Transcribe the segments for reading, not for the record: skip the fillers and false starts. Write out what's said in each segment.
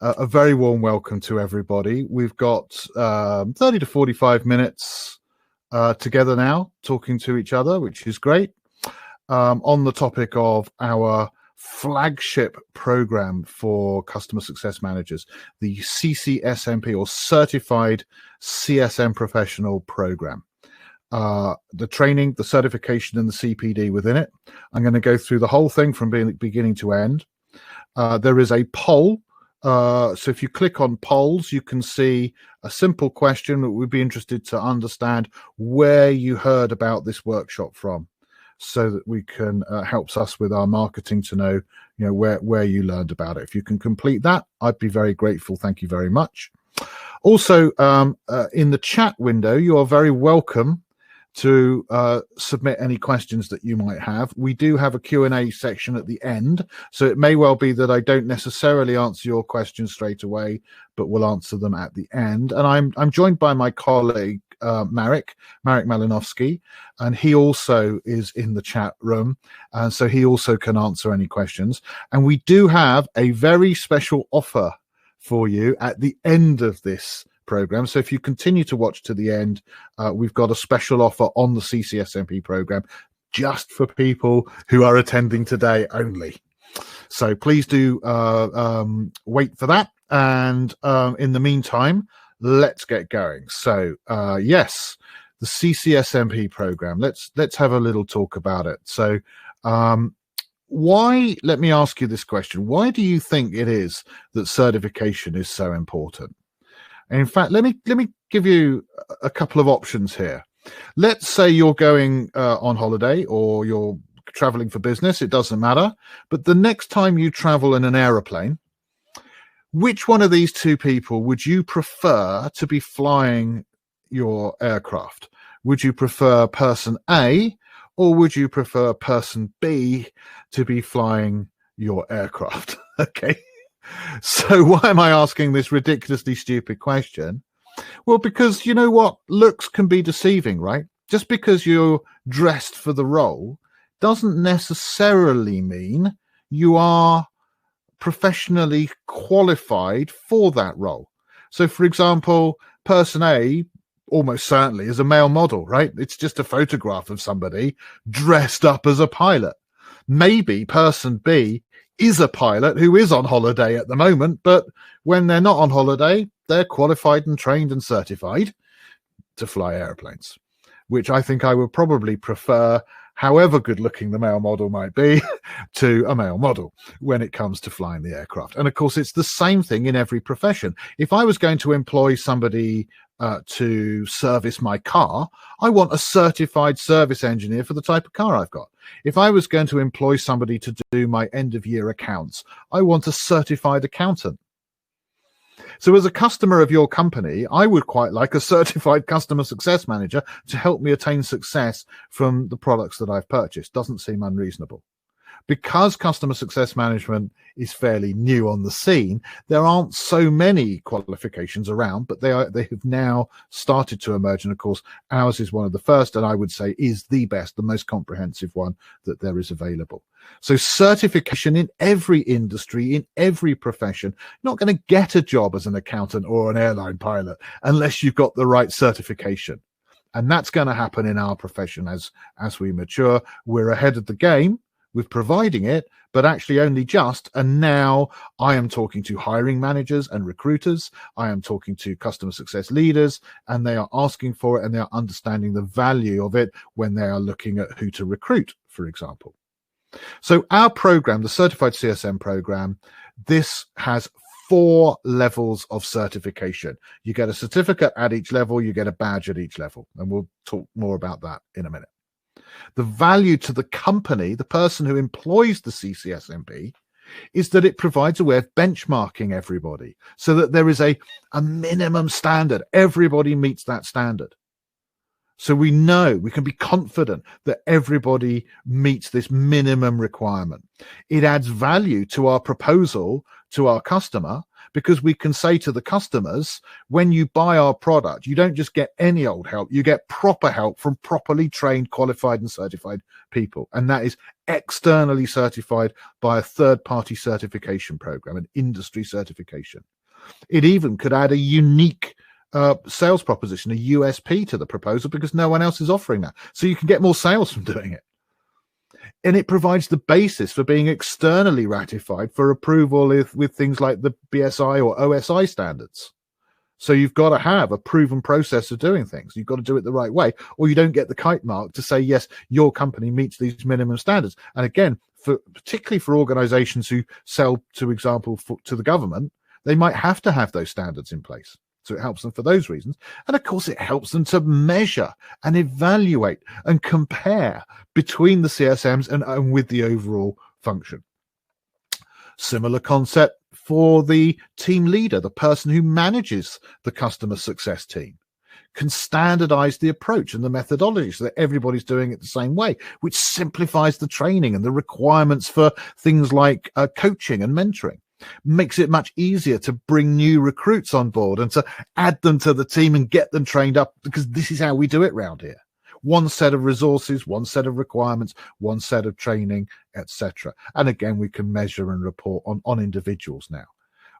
A very warm welcome to everybody. We've got 30 to 45 minutes together now, talking to each other, which is great, on the topic of our flagship program for customer success managers, the CCSMP, or Certified CSM Professional program. The training, the certification, and the CPD within it. I'm going to go through the whole thing from beginning to end. There is a poll. So if you click on polls, you can see a simple question that we'd be interested to understand where you heard about this workshop from, so that we can helps us with our marketing to know, where you learned about it. If you can complete that, I'd be very grateful. Thank you very much. Also, in the chat window, you are very welcome to submit any questions that you might have. We do have a Q&A section at the end, so it may well be that I don't necessarily answer your questions straight away, but we'll answer them at the end. And I'm joined by my colleague, Marek Malinowski, and he also is in the chat room, and so he also can answer any questions. And we do have a very special offer for you at the end of this program. So if you continue to watch to the end, we've got a special offer on the CCSMP program just for people who are attending today only. So please do wait for that. And in the meantime, let's get going. So yes, the CCSMP program. Let's have a little talk about it. So let me ask you this question. Why do you think it is that certification is so important? And in fact, let me give you a couple of options here. Let's say you're going on holiday, or you're traveling for business. It doesn't matter. But the next time you travel in an aeroplane, which one of these two people would you prefer to be flying your aircraft? Would you prefer person A, or would you prefer person B to be flying your aircraft? Okay. So why am I asking this ridiculously stupid question? Well, because you know what? Looks can be deceiving, right? Just because you're dressed for the role doesn't necessarily mean you are professionally qualified for that role. So, for example, person A almost certainly is a male model, right? It's just a photograph of somebody dressed up as a pilot. Maybe person B is a pilot who is on holiday at the moment, but when they're not on holiday, they're qualified and trained and certified to fly airplanes, which I think I would probably prefer, however good looking the male model might be, to a male model when it comes to flying the aircraft. And of course, it's the same thing in every profession. If I was going to employ somebody to service my car, I want a certified service engineer for the type of car I've got. If I was going to employ somebody to do my end of year accounts, I want a certified accountant. So as a customer of your company, I would quite like a certified customer success manager to help me attain success from the products that I've purchased. Doesn't seem unreasonable. Because customer success management is fairly new on the scene, there aren't so many qualifications around, but they have now started to emerge. And of course, ours is one of the first, and I would say is the best, the most comprehensive one that there is available. So certification in every industry, in every profession. You're not going to get a job as an accountant or an airline pilot unless you've got the right certification. And that's going to happen in our profession as we mature. We're ahead of the game with providing it, but actually only just. And now I am talking to hiring managers and recruiters. I am talking to customer success leaders, and they are asking for it, and they are understanding the value of it when they are looking at who to recruit, for example. So our program, the Certified CSM program, this has 4 levels of certification. You get a certificate at each level, you get a badge at each level, and we'll talk more about that in a minute. The value to the company, the person who employs the CCSMP, is that it provides a way of benchmarking everybody so that there is a minimum standard. Everybody meets that standard. So we know, we can be confident that everybody meets this minimum requirement. It adds value to our proposal to our customer, because we can say to the customers, when you buy our product, you don't just get any old help, you get proper help from properly trained, qualified and certified people. And that is externally certified by a third-party certification program, an industry certification. It even could add a unique sales proposition, a USP to the proposal, because no one else is offering that. So you can get more sales from doing it. And it provides the basis for being externally ratified for approval with things like the BSI or OSI standards. So you've got to have a proven process of doing things. You've got to do it the right way, or you don't get the kite mark to say, yes, your company meets these minimum standards. And again, particularly for organizations who sell, to example, to the government, they might have to have those standards in place. So it helps them for those reasons. And of course, it helps them to measure and evaluate and compare between the CSMs and with the overall function. Similar concept for the team leader, the person who manages the customer success team, can standardize the approach and the methodology so that everybody's doing it the same way, which simplifies the training and the requirements for things like coaching and mentoring. Makes it much easier to bring new recruits on board and to add them to the team and get them trained up, because this is how we do it round here. One set of resources, one set of requirements, one set of training, etc. And again, we can measure and report on individuals now.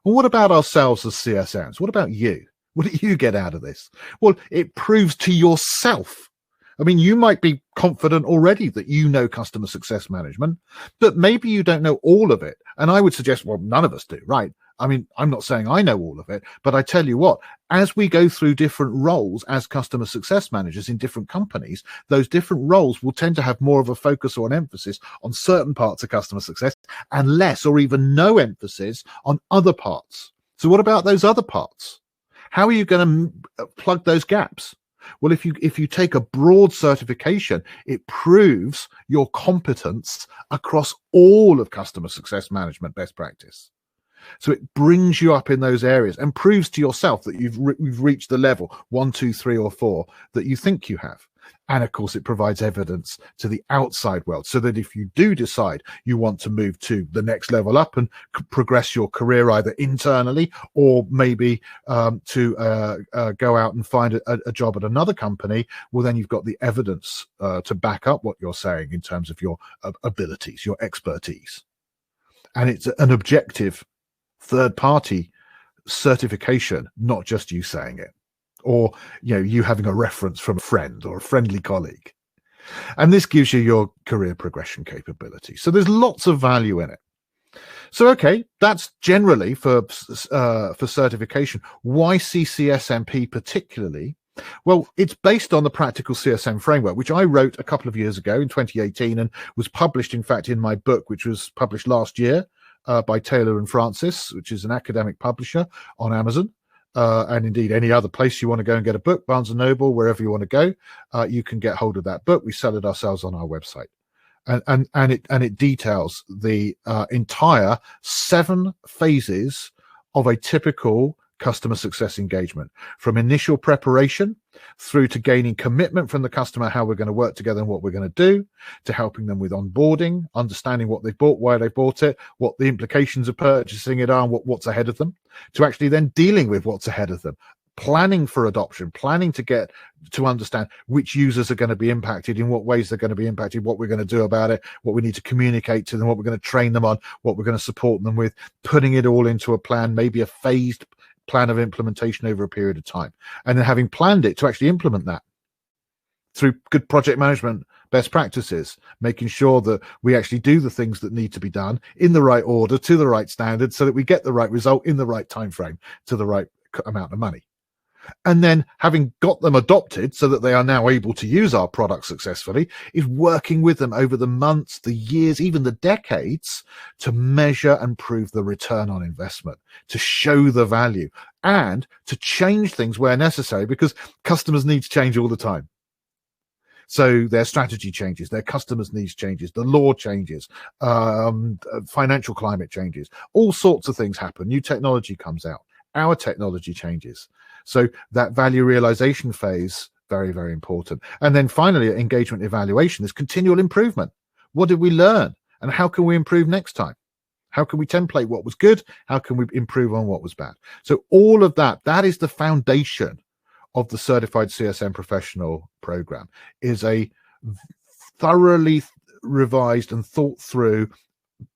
And what about ourselves as CSMs? What about you? What do you get out of this? Well, it proves to yourself. I mean, you might be confident already that you know customer success management, but maybe you don't know all of it. And I would suggest, well, none of us do, right? I mean, I'm not saying I know all of it, but I tell you what, as we go through different roles as customer success managers in different companies, those different roles will tend to have more of a focus or an emphasis on certain parts of customer success and less or even no emphasis on other parts. So what about those other parts? How are you going to plug those gaps? Well, if you take a broad certification, it proves your competence across all of customer success management best practice. So it brings you up in those areas and proves to yourself that you've reached the level 1, 2, 3, or 4 that you think you have. And of course, it provides evidence to the outside world, so that if you do decide you want to move to the next level up and progress your career either internally or maybe to go out and find a job at another company, well, then you've got the evidence to back up what you're saying in terms of your abilities, your expertise. And it's an objective third-party certification, not just you saying it, or you having a reference from a friend or a friendly colleague. And this gives you your career progression capability. So there's lots of value in it. So okay, that's generally for certification. Why CCSMP particularly? Well, it's based on the practical CSM framework, which I wrote a couple of years ago in 2018 and was published, in fact, in my book, which was published last year by Taylor and Francis, which is an academic publisher on Amazon. And indeed, any other place you want to go and get a book, Barnes & Noble, wherever you want to go, you can get hold of that book. We sell it ourselves on our website. And it details the entire 7 phases of a typical customer success engagement, from initial preparation through to gaining commitment from the customer, how we're going to work together and what we're going to do, to helping them with onboarding, understanding what they've bought, why they bought it, what the implications of purchasing it are, and what's ahead of them, to actually then dealing with what's ahead of them, planning for adoption, planning to get to understand which users are going to be impacted, in what ways they're going to be impacted, what we're going to do about it, what we need to communicate to them, what we're going to train them on, what we're going to support them with, putting it all into a plan, maybe a phased plan of implementation over a period of time, and then having planned it to actually implement that through good project management best practices, making sure that we actually do the things that need to be done in the right order, to the right standard, so that we get the right result in the right time frame to the right amount of money. And then, having got them adopted so that they are now able to use our product successfully, is working with them over the months, the years, even the decades, to measure and prove the return on investment, to show the value, and to change things where necessary, because customers' needs change all the time. So their strategy changes, their customers' needs changes, the law changes, financial climate changes, all sorts of things happen. New technology comes out, our technology changes. So that value realization phase very, very important. And then finally, engagement evaluation is continual improvement. What did we learn? And how can we improve next time? How can we template what was good? How can we improve on what was bad? So all of that, that is the foundation of the Certified CSM Professional program, is a thoroughly revised and thought through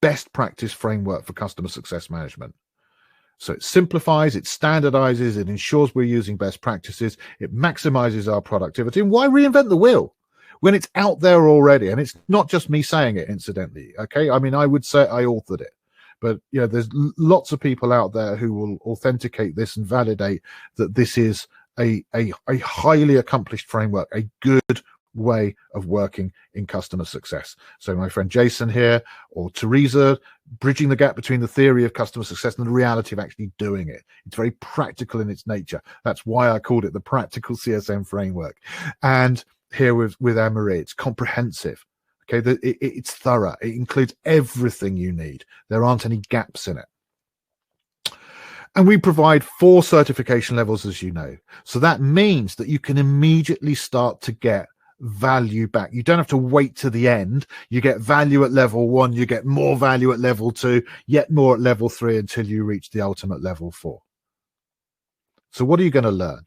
best practice framework for customer success management. So it simplifies, it standardizes, it ensures we're using best practices, it maximizes our productivity. And why reinvent the wheel when it's out there already? And it's not just me saying it, incidentally. Okay, I mean, I would say I authored it, but you know, there's lots of people out there who will authenticate this and validate that this is a highly accomplished framework, a good way of working in customer success. So my friend Jason here, or Teresa, bridging the gap between the theory of customer success and the reality of actually doing it. It's very practical in its nature. That's why I called it the practical CSM framework. And here with Anne-Marie, it's comprehensive. Okay, it's thorough. It includes everything you need. There aren't any gaps in it. And we provide 4 certification levels, as you know. So that means that you can immediately start to get value back. You don't have to wait to the end. You get value at level 1, you get more value at level 2, yet more at level 3, until you reach the ultimate level 4. So what are you going to learn?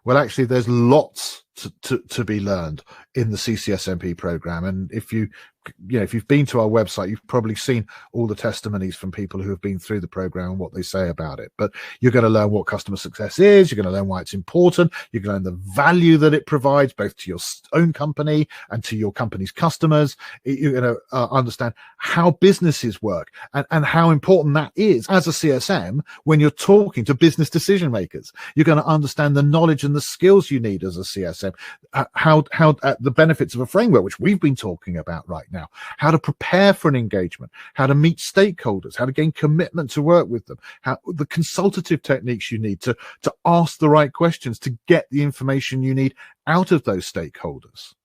Well, actually, there's lots to be learned in the CCSMP program. And if you've been to our website, you've probably seen all the testimonies from people who have been through the program and what they say about it. But you're going to learn what customer success is. You're going to learn why it's important. You're going to learn the value that it provides, both to your own company and to your company's customers. You're going to understand how businesses work and how important that is as a CSM when you're talking to business decision makers. You're going to understand the knowledge and the skills you need as a CSM, how the benefits of a framework, which we've been talking about right now, how to prepare for an engagement, how to meet stakeholders, how to gain commitment to work with them, how the consultative techniques you need to ask the right questions to get the information you need out of those stakeholders.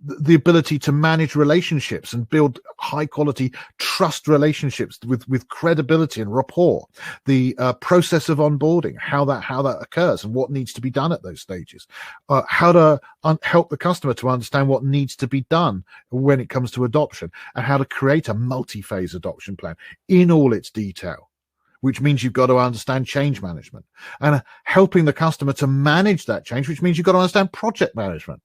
The ability to manage relationships and build high quality trust relationships with credibility and rapport, the process of onboarding, how that occurs and what needs to be done at those stages, how to help the customer to understand what needs to be done when it comes to adoption, and how to create a multi-phase adoption plan in all its detail, which means you've got to understand change management, and helping the customer to manage that change, which means you've got to understand project management,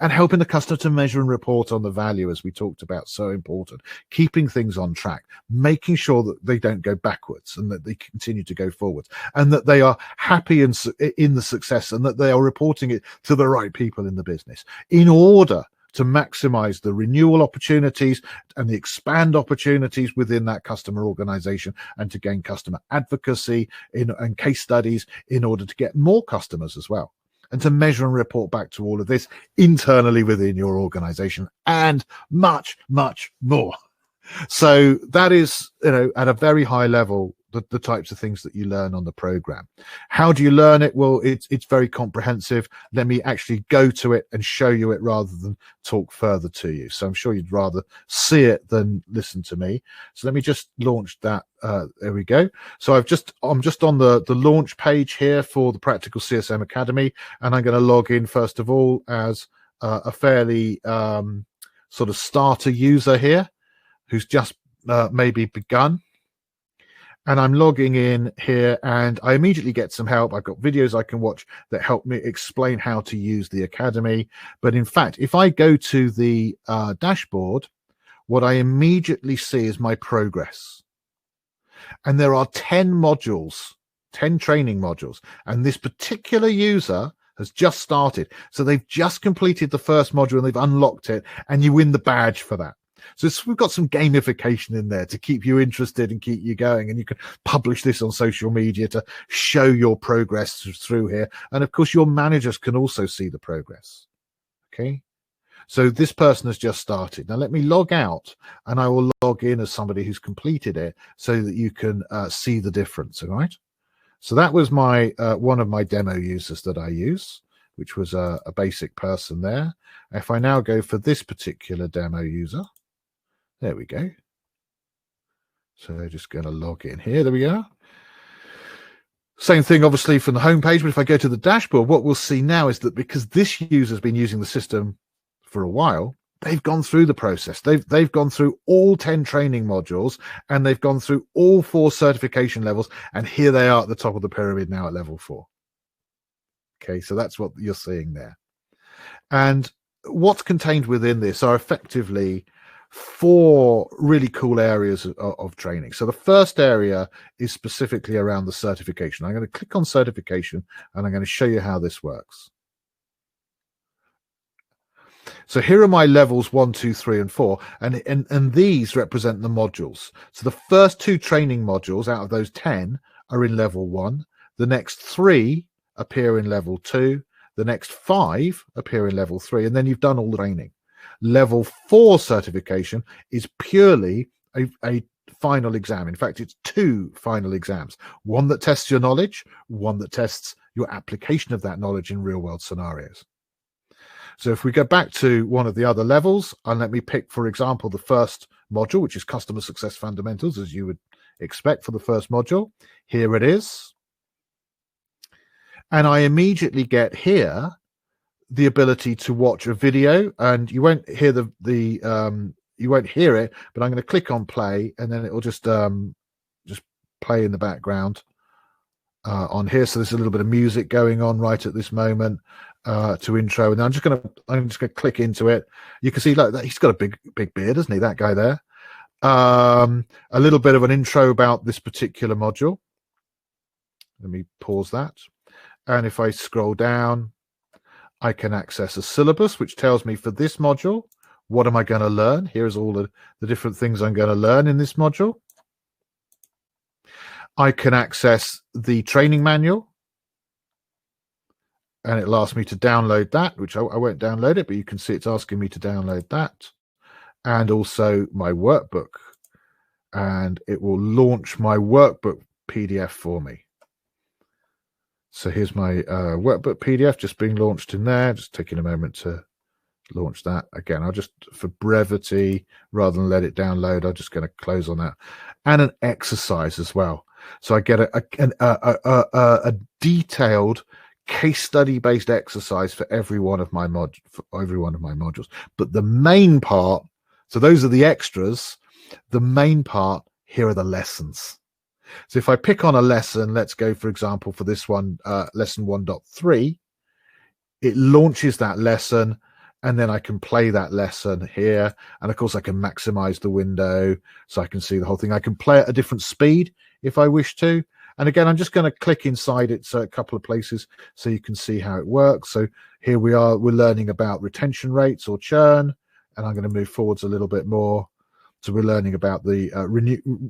and helping the customer to measure and report on the value, as we talked about, so important. Keeping things on track, making sure that they don't go backwards and that they continue to go forwards, and that they are happy in the success, and that they are reporting it to the right people in the business in order to maximize the renewal opportunities and the expand opportunities within that customer organization, and to gain customer advocacy and case studies in order to get more customers as well, and to measure and report back to all of this internally within your organization, and much, much more. So that is, at a very high level, the types of things that you learn on the program. How do you learn it? Well, it's very comprehensive. Let me actually go to it and show you it rather than talk further to you. So I'm sure you'd rather see it than listen to me. So let me just launch that. There we go. So I'm just on the launch page here for the Practical CSM Academy, and I'm going to log in first of all as a fairly sort of starter user here who's just maybe begun. And I'm logging in here, and I immediately get some help. I've got videos I can watch that help me explain how to use the Academy. But in fact, if I go to the dashboard, what I immediately see is my progress. And there are 10 modules, 10 training modules. And this particular user has just started. So they've just completed the first module and they've unlocked it, and you win the badge for that. So we've got some gamification in there to keep you interested and keep you going. And you can publish this on social media to show your progress through here. And of course, your managers can also see the progress. Okay. So this person has just started. Now let me log out, and I will log in as somebody who's completed it so that you can see the difference. All right. So that was my one of my demo users that I use, which was a basic person there. If I now go for this particular demo user, there we go. So just going to log in here. There we go. Same thing, obviously, from the homepage. But if I go to the dashboard, what we'll see now is that because this user's been using the system for a while, they've gone through the process. They've gone through all 10 training modules, and they've gone through all 4 certification levels. And here they are at the top of the pyramid now at level 4. Okay, so that's what you're seeing there. And what's contained within this are effectively 4 really cool areas of training. So the first area is specifically around the certification. I'm going to click on certification, and I'm going to show you how this works. So here are my levels 1, 2, 3, and 4, and these represent the modules. So the first 2 training modules out of those 10 are in level 1. The next 3 appear in level 2. The next 5 appear in level 3, and then you've done all the training. Level 4 certification is purely a final exam. In fact, it's 2 final exams. One that tests your knowledge, one that tests your application of that knowledge in real-world scenarios. So if we go back to one of the other levels, and let me pick, for example, the first module, which is Customer Success Fundamentals, as you would expect for the first module. Here it is. And I immediately get here the ability to watch a video, and you won't hear you won't hear it, but I'm going to click on play, and then it will just play in the background on here. So there's a little bit of music going on right at this moment to intro, and I'm just going to click into it. You can see, look, he's got a big beard, doesn't he? That guy there. A little bit of an intro about this particular module. Let me pause that, and if I scroll down, I can access a syllabus, which tells me for this module, what am I going to learn? Here's all the different things I'm going to learn in this module. I can access the training manual, and it'll ask me to download that, which I won't download it, but you can see it's asking me to download that, and also my workbook, and it will launch my workbook PDF for me. So here's my workbook PDF just being launched in there. Just taking a moment to launch that. Again, I'll just, for brevity, rather than let it download, I'm just going to close on that. And an exercise as well. So I get a detailed case study based exercise for every one of my modules. But the main part, so those are the extras. The main part, here are the lessons. So if I pick on a lesson, let's go, for example, for this one, lesson 1.3, it launches that lesson, and then I can play that lesson here. And of course, I can maximize the window so I can see the whole thing. I can play at a different speed if I wish to. And again, I'm just going to click inside it, so a couple of places so you can see how it works. So here we are, we're learning about retention rates or churn, and I'm going to move forwards a little bit more. So we're learning about the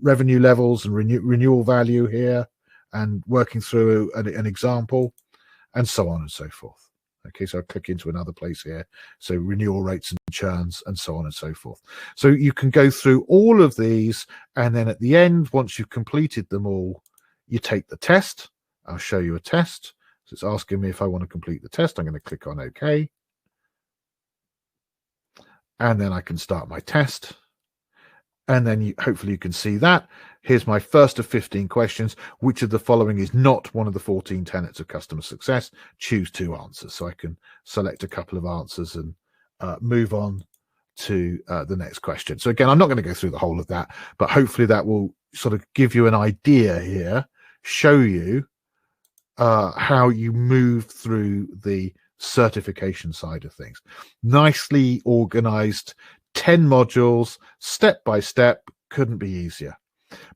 revenue levels and renewal value here, and working through an example, and so on and so forth. Okay, so I click into another place here. So renewal rates and churns, and so on and so forth. So you can go through all of these, and then at the end, once you've completed them all, you take the test. I'll show you a test. So it's asking me if I want to complete the test. I'm going to click on OK. And then I can start my test. And then hopefully you can see that. Here's my first of 15 questions. Which of the following is not one of the 14 tenets of customer success? Choose 2 answers. So I can select a couple of answers and move on to the next question. So again, I'm not going to go through the whole of that, but hopefully that will sort of give you an idea here, show you how you move through the certification side of things. Nicely organized, 10 modules, step by step, couldn't be easier.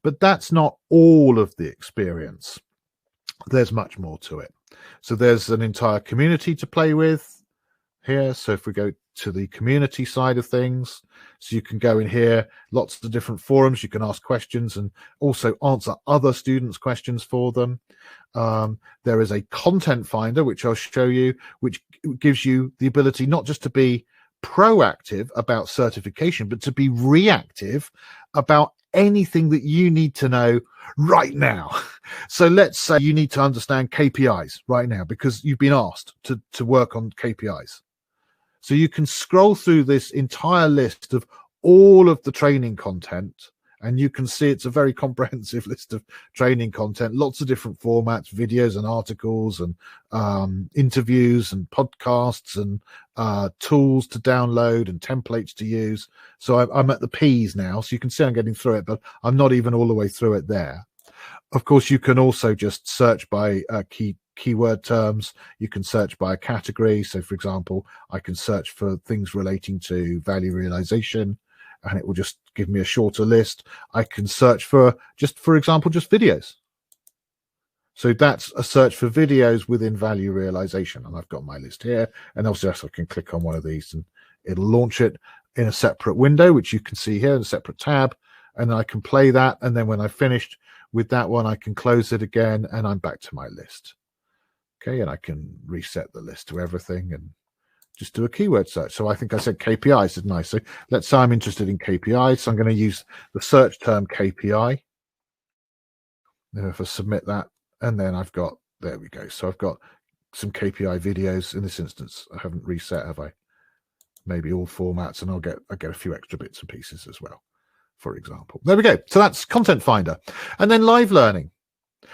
But that's not all of the experience. There's much more to it. So there's an entire community to play with here. So if we go to the community side of things, so you can go in here, lots of different forums, you can ask questions and also answer other students' questions for them. There is a content finder, which I'll show you, which gives you the ability not just to be proactive about certification, but to be reactive about anything that you need to know right now. So let's say you need to understand KPIs right now because you've been asked to work on KPIs. So you can scroll through this entire list of all of the training content And you can see it's a very comprehensive list of training content, lots of different formats, videos and articles and interviews and podcasts and tools to download and templates to use. So I'm at the P's now, so you can see I'm getting through it, but I'm not even all the way through it there. Of course, you can also just search by keyword terms. You can search by a category. So, for example, I can search for things relating to value realization, and it will just give me a shorter list. I can search for example, just videos. So that's a search for videos within value realization. And I've got my list here. And also I can click on one of these and it'll launch it in a separate window, which you can see here in a separate tab. And I can play that. And then when I've finished with that one, I can close it again and I'm back to my list. Okay, and I can reset the list to everything and just do a keyword search. So I think I said KPIs, didn't I? So let's say I'm interested in KPIs. So I'm going to use the search term KPI. Now if I submit that, and then I've got, there we go. So I've got some KPI videos in this instance. I haven't reset, have I? Maybe all formats, and I get a few extra bits and pieces as well, for example. There we go. So that's Content Finder. And then live learning.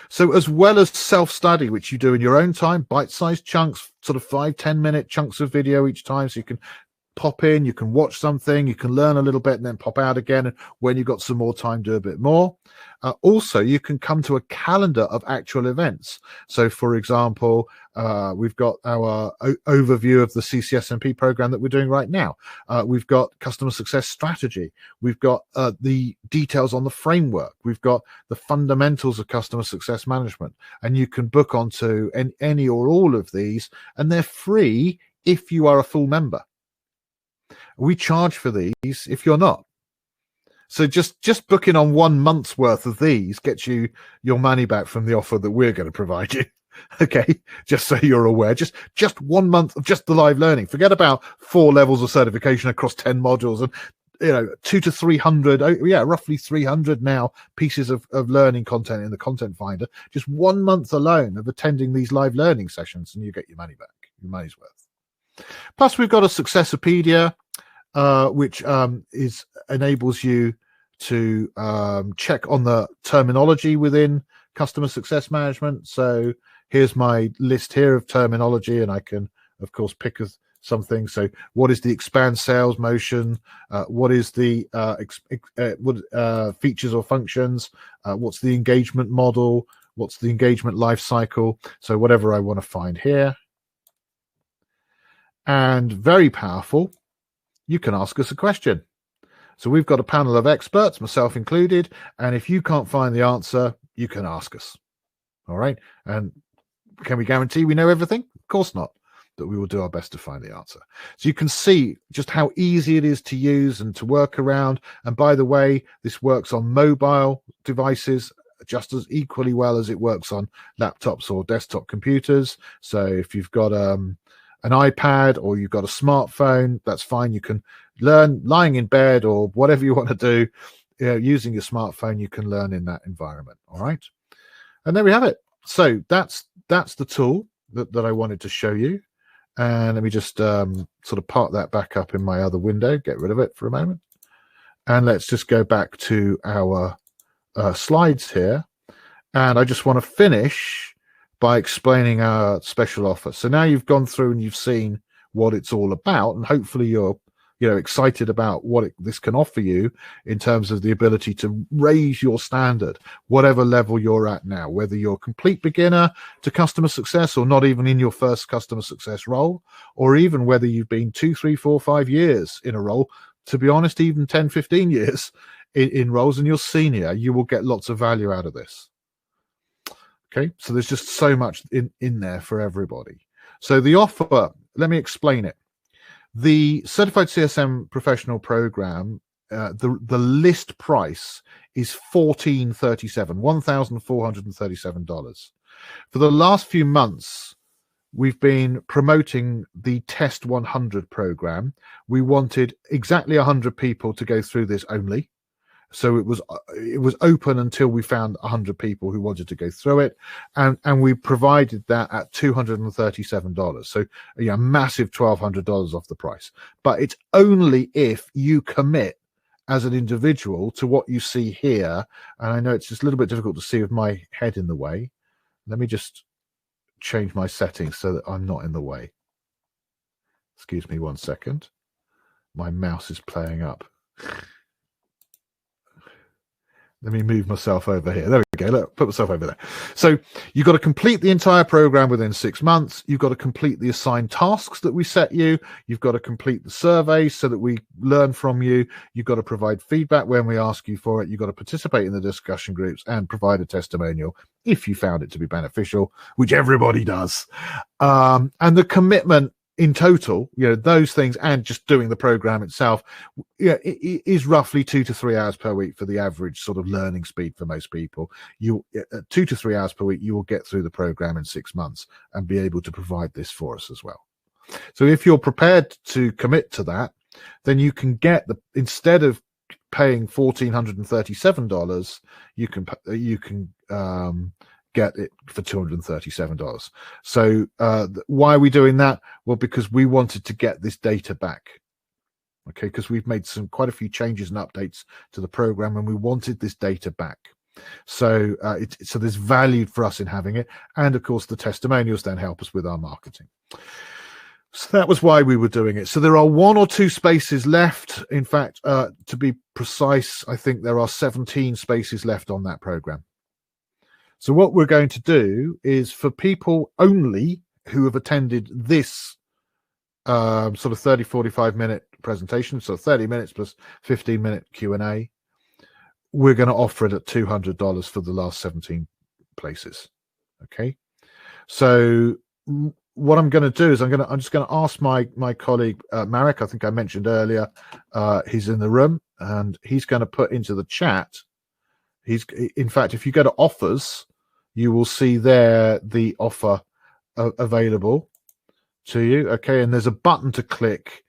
So as well as self-study, which you do in your own time, bite-sized chunks, sort of 5-10 minute chunks of video each time, so you can pop in, you can watch something, you can learn a little bit and then pop out again, and when you've got some more time, do a bit more. Also, you can come to a calendar of actual events. So for example, we've got our overview of the CCSMP program that we're doing right now. We've got customer success strategy. We've got the details on the framework. We've got the fundamentals of customer success management, and you can book onto any or all of these, and they're free if you are a full member. We charge for these if you're not. So just booking on 1 month's worth of these gets you your money back from the offer that we're going to provide you. Okay, just so you're aware, just 1 month of just the live learning. Forget about 4 levels of certification across 10 modules and 200 to 300, roughly 300 now pieces of learning content in the Content Finder. Just 1 month alone of attending these live learning sessions, and you get your money back, your money's worth. Plus, we've got a Successopedia, which enables you to check on the terminology within customer success management. So here's my list here of terminology, and I can, of course, pick something. So what is the expand sales motion? What is the features or functions? What's the engagement model? What's the engagement life cycle? So whatever I want to find here. And very powerful, you can ask us a question. So we've got a panel of experts, myself included, and if you can't find the answer, you can ask us. All right. And can we guarantee we know everything? Of course not, but we will do our best to find the answer. So you can see just how easy it is to use and to work around. And by the way, this works on mobile devices just as equally well as it works on laptops or desktop computers. So if you've got an iPad or you've got a smartphone, that's fine. You can learn lying in bed or whatever you want to do. Using your smartphone, you can learn in that environment. All right. And there we have it. So that's the tool that I wanted to show you. And let me just sort of park that back up in my other window, get rid of it for a moment. And let's just go back to our slides here. And I just want to finish by explaining our special offer. So now you've gone through and you've seen what it's all about, and hopefully you're excited about what this can offer you in terms of the ability to raise your standard, whatever level you're at now, whether you're a complete beginner to customer success or not even in your first customer success role, or even whether you've been 2, 3, 4, 5 years in a role, to be honest, even 10, 15 years in roles, and you're senior, you will get lots of value out of this. Okay, so there's just so much in there for everybody. So the offer, let me explain it. The Certified CSM Professional program, the list price is $1,437, $1,437. For the last few months, we've been promoting the Test 100 program. We wanted exactly 100 people to go through this only. So it was open until we found 100 people who wanted to go through it, and we provided that at $237. So massive $1,200 off the price. But it's only if you commit as an individual to what you see here. And I know it's just a little bit difficult to see with my head in the way. Let me just change my settings so that I'm not in the way. Excuse me 1 second. My mouse is playing up. Let me move myself over here. There we go. Look, put myself over there. So you've got to complete the entire program within 6 months. You've got to complete the assigned tasks that we set you. You've got to complete the survey so that we learn from you. You've got to provide feedback when we ask you for it. You've got to participate in the discussion groups and provide a testimonial if you found it to be beneficial, which everybody does. And the commitment in total, those things and just doing the program itself, it is roughly 2 to 3 hours per week for the average sort of learning speed for most people. 2 to 3 hours per week, you will get through the program in 6 months and be able to provide this for us as well. So if you're prepared to commit to that, then you can get instead of paying $1,437, you can get it for $237. So why are we doing that? Well, because we wanted to get this data back. Okay, because we've made quite a few changes and updates to the program, and we wanted this data back. So so there's value for us in having it, and of course the testimonials then help us with our marketing. So that was why we were doing it. So there are 1 or 2 spaces left. In fact, to be precise, I think there are 17 spaces left on that program. So what we're going to do is for people only who have attended this sort of 30, 45-minute presentation, so 30 minutes plus 15-minute Q&A, we're going to offer it at $200 for the last 17 places. Okay. So what I'm going to do is I'm just going to ask my colleague, Marek, I think I mentioned earlier, he's in the room, and he's going to put into the chat. In fact, if you go to offers, you will see there the offer available to you. Okay, and there's a button to click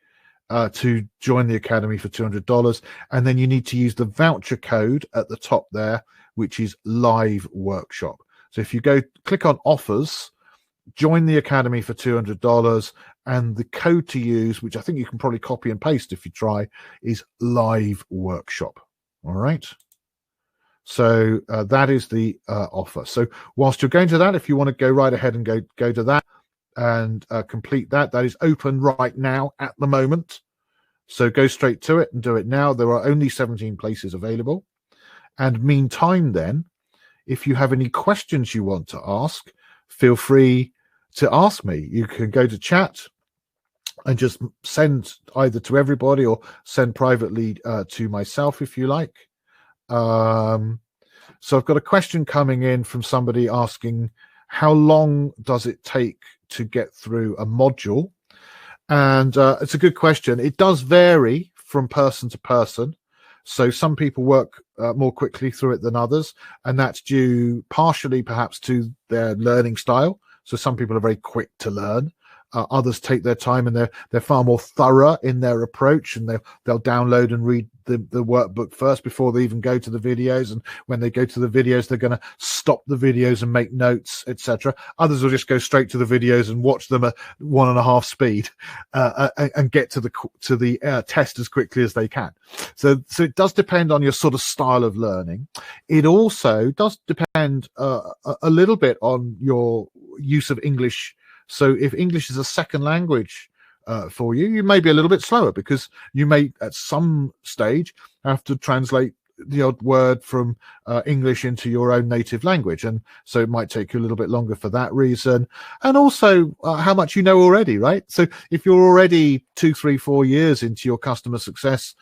to join the Academy for $200, and then you need to use the voucher code at the top there, which is Live Workshop. So if you click on offers, join the Academy for $200, and the code to use, which I think you can probably copy and paste if you try, is Live Workshop. All right. So that is the offer. So whilst you're going to that, if you want to go right ahead and go to that and complete that is open right now at the moment. So go straight to it and do it now. There are only 17 places available. And meantime, then, if you have any questions you want to ask, feel free to ask me. You can go to chat and just send either to everybody or send privately to myself if you like. So I've got a question coming in from somebody asking, how long does it take to get through a module? And it's a good question. It does vary from person to person. So some people work more quickly through it than others, and that's due partially perhaps to their learning style. So some people are very quick to learn. Others take their time, and they're far more thorough in their approach, and they'll download and read the workbook first before they even go to the videos. And when they go to the videos, they're going to stop the videos and make notes, etc. Others will just go straight to the videos and watch them at 1.5 speed and get to the test as quickly as they can. So it does depend on your sort of style of learning. It also does depend a little bit on your use of English. So if English is a second language for you, you may be a little bit slower because you may at some stage have to translate the odd word from English into your own native language. And so it might take you a little bit longer for that reason. And also how much you know already, right? So if you're already 2, 3, 4 years into your customer success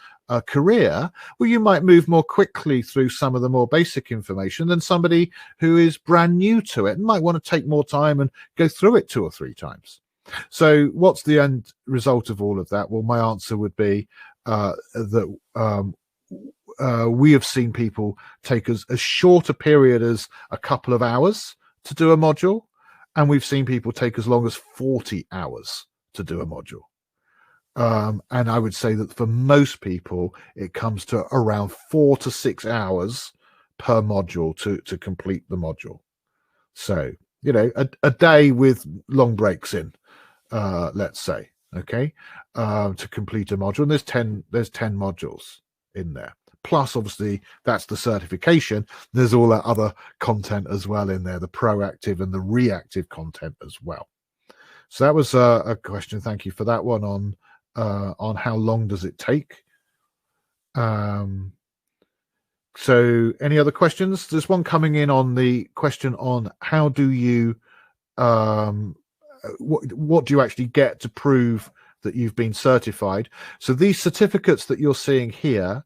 career, well, you might move more quickly through some of the more basic information than somebody who is brand new to it and might want to take more time and go through it 2 or 3 times. So what's the end result of all of that? Well, my answer would be that we have seen people take as short a period as a couple of hours to do a module, and we've seen people take as long as 40 hours to do a module. And I would say that for most people, it comes to around 4 to 6 hours per module to complete the module. So, a day with long breaks in, let's say, okay, to complete a module. And there's 10 modules. in there. Plus, obviously, that's the certification. There's all that other content as well in there, the proactive and the reactive content as well. So that was a question. Thank you for that one on how long does it take. So any other questions? There's one coming in on the question on how do you what do you actually get to prove that you've been certified? So these certificates that you're seeing here,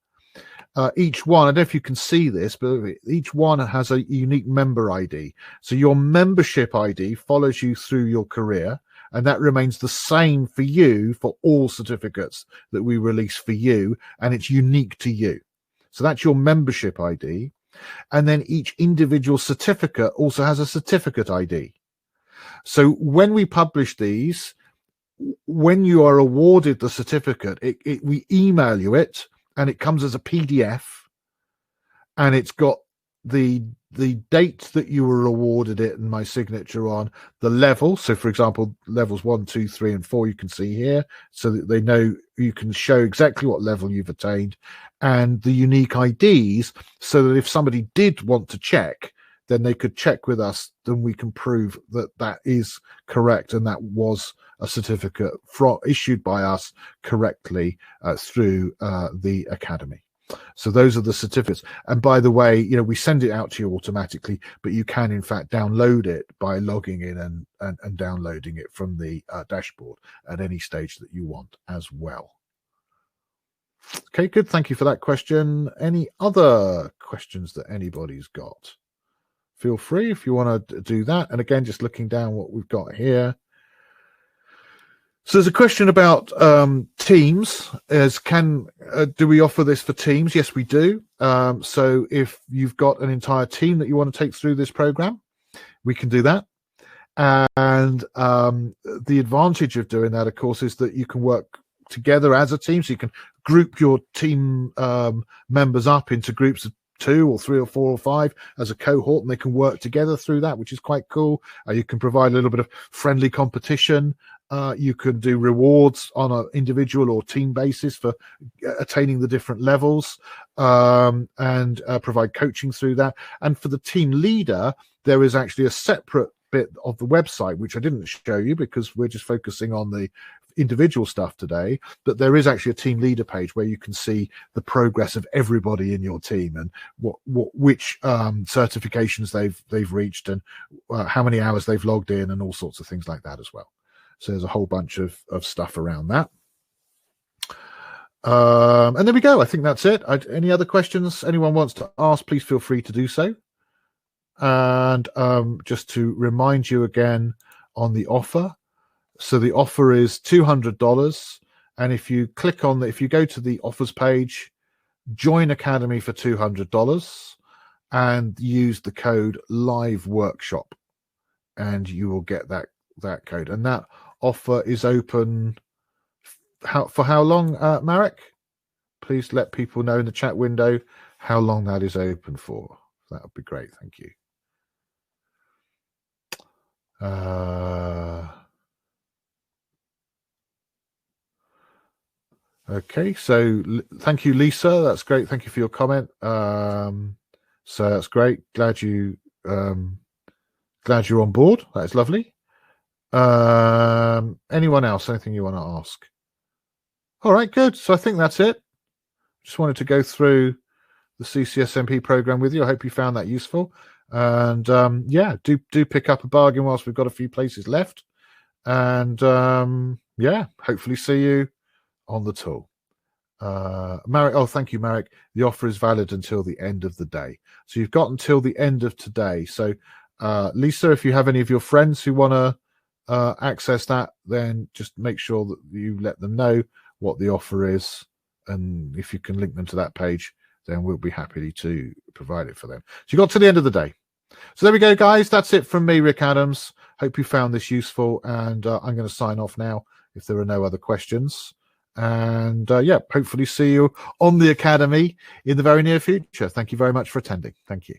each one, I don't know if you can see this, but each one has a unique member ID. So your membership ID follows you through your career, and that remains the same for you for all certificates that we release for you, and it's unique to you. So that's your membership ID. And then each individual certificate also has a certificate ID. So when we publish these, when you are awarded the certificate, we email you it, and it comes as a PDF, and it's got the date that you were awarded it and my signature on, the level. So for example, levels 1, 2, 3, and 4 you can see here, so that they know, you can show exactly what level you've attained, and the unique IDs, so that if somebody did want to check, then they could check with us, then we can prove that that is correct and that was a certificate issued by us correctly through the academy. So those are the certificates. And by the way, you know, we send it out to you automatically, but you can in fact download it by logging in and downloading it from the dashboard at any stage that you want as well. Okay, good. Thank you for that question. Any other questions that anybody's got? Feel free if you want to do that. And again, just looking down what we've got here. So there's a question about teams. Do we offer this for teams? Yes, we do. So if you've got an entire team that you want to take through this program, we can do that. And the advantage of doing that, of course, is that you can work together as a team. So you can group your team members up into groups of 2 or 3 or 4 or 5 as a cohort, and they can work together through that, which is quite cool. You can provide a little bit of friendly competition. You can do rewards on an individual or team basis for attaining the different levels, and provide coaching through that. And for the team leader, there is actually a separate bit of the website, which I didn't show you because we're just focusing on the individual stuff today, but there is actually a team leader page where you can see the progress of everybody in your team and which certifications they've reached and how many hours they've logged in and all sorts of things like that as well. So there's a whole bunch of stuff around that. And there we go. I think that's it. Any other questions anyone wants to ask, please feel free to do so. And just to remind you again on the offer. So the offer is $200. And if you click on if you go to the offers page, join Academy for $200 and use the code live workshop, and you will get that code. And that offer is open for how long, Marek? Please let people know in the chat window how long that is open for. That would be great. Thank you. Okay, so thank you, Lisa. That's great. Thank you for your comment. So that's great. Glad you're on board. That is lovely. Anyone else? Anything you want to ask? All right, good. So I think that's it. Just wanted to go through the CCSMP program with you. I hope you found that useful. And yeah, do pick up a bargain whilst we've got a few places left. And yeah, hopefully see you on the tool. Marek, oh, thank you, Marek. The offer is valid until the end of the day. So you've got until the end of today. So Lisa, if you have any of your friends who want to access that, then just make sure that you let them know what the offer is. And if you can link them to that page, then we'll be happy to provide it for them. So you got to the end of the day. So there we go, guys. That's it from me, Rick Adams. Hope you found this useful. And I'm going to sign off now if there are no other questions. And yeah, hopefully see you on the Academy in the very near future. Thank you very much for attending. Thank you.